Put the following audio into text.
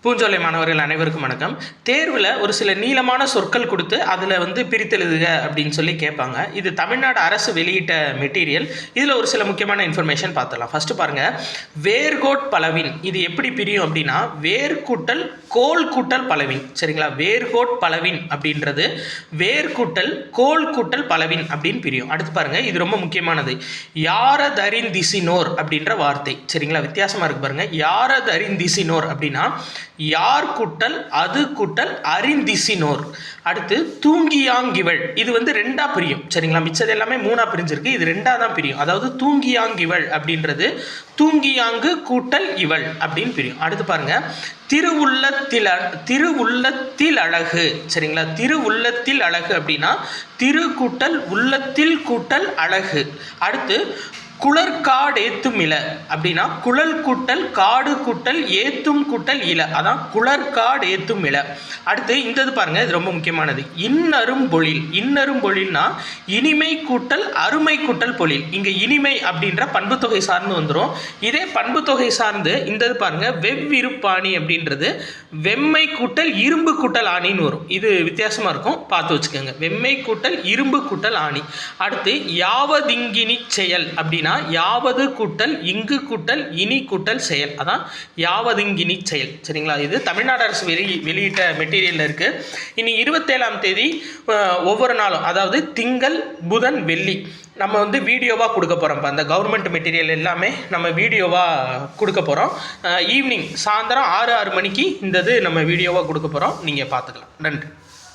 பூஞ்சோலை மாணவர்கள் அனைவருக்கும் வணக்கம். தேர்வில் ஒரு சில நீளமான சொற்கள் கொடுத்து அதில் பிரித்தெழுதுக அப்படின்னு சொல்லி கேட்பாங்க. இது தமிழ்நாடு அரசு வெளியிட்ட மெட்டீரியல். இதில் ஒரு சில முக்கியமான இன்ஃபர்மேஷன் பார்த்துடலாம். ஃபஸ்ட்டு பாருங்கள், வேர்கோட் பலவின் இது எப்படி பிரியும் அப்படின்னா வேர் கூட்டல் கோல் கூட்டல் பலவின். சரிங்களா? வேர்கோட் பலவின் அப்படின்றது வேர் கூட்டல் கோல் கூட்டல் பலவின் அப்படின்னு பிரியும். அடுத்து பாருங்கள், இது ரொம்ப முக்கியமானது. யாரதறிந்திசினோர் அப்படின்ற வார்த்தை. சரிங்களா? வித்தியாசமாக இருக்கு பாருங்கள். யாரதறிந்திசினோர் அப்படின்னா யார் கூட்டல் அது கூட்டல் அறிந்திசினோர். அடுத்து தூங்கியாங்கிவள் இது ரெண்டா பிரியும். சரிங்களா? மிச்சது எல்லாமே மூணா பிரிஞ்சிருக்கு, இது ரெண்டா தான் பிரியும். அதாவது தூங்கியாங்கிவள் அப்படின்றது தூங்கியாங்கு கூட்டல் இவள் அப்படின்னு பிரியும். அடுத்து பாருங்க, திருவுள்ளத்தில் அழகு. சரிங்களா? திருவுள்ளத்தில் அழகு அப்படின்னா திரு கூட்டல் உள்ளத்தில் கூட்டல் அழகு. அடுத்து குளர்காடு ஏத்தும் இல அப்படின்னா குழல் கூட்டல் காடு கூட்டல் ஏத்தும் கூட்டல் இல, அதான் குளர்காடு ஏத்தும் இல. அடுத்து இந்த பாருங்க, இது ரொம்ப முக்கியமானது. இன்னரும் பொழில். இன்னரும் பொழில்னா இனிமை கூட்டல் அருமை கூட்டல் பொழில். இங்க இனிமை அப்படின்ற பண்பு தொகை சார்ந்து வந்துடும். இதே பண்பு தொகை சார்ந்து இந்த பாருங்க, வெவ்விருப்பாணி அப்படின்றது வெம்மை கூட்டல் இரும்பு கூட்டல் ஆணின்னு வரும். இது வித்தியாசமா இருக்கும், பார்த்து வச்சுக்கோங்க. வெம்மை கூட்டல் இரும்பு கூட்டல் ஆணி. அடுத்து யாவதிங்கினி செயல் அப்படின்னா யாவது கூட்டல் இங்கு கூட்டல் இனி கூட்டல் செயல், அதான் யாவதிங்கினி செயல். சரிங்களா? இது தமிழ்நாடு அரசு வெளியிட்ட மெட்டீரியல்ல இருக்கு. இனி 27ஆம் தேதி ஒவ்வொரு நாளும், அதாவது திங்கள் புதன் வெள்ளி நம்ம வீடியோவாக கொடுக்க போகிறோம். அந்த கவர்மெண்ட் மெட்டீரியல் எல்லாமே நம்ம வீடியோவாக கொடுக்க போகிறோம். ஈவினிங் சாயந்தரம் 6 மணிக்கு இந்த நம்ம வீடியோவாக கொடுக்க போகிறோம். நீங்கள் பார்த்துக்கலாம். நன்றி.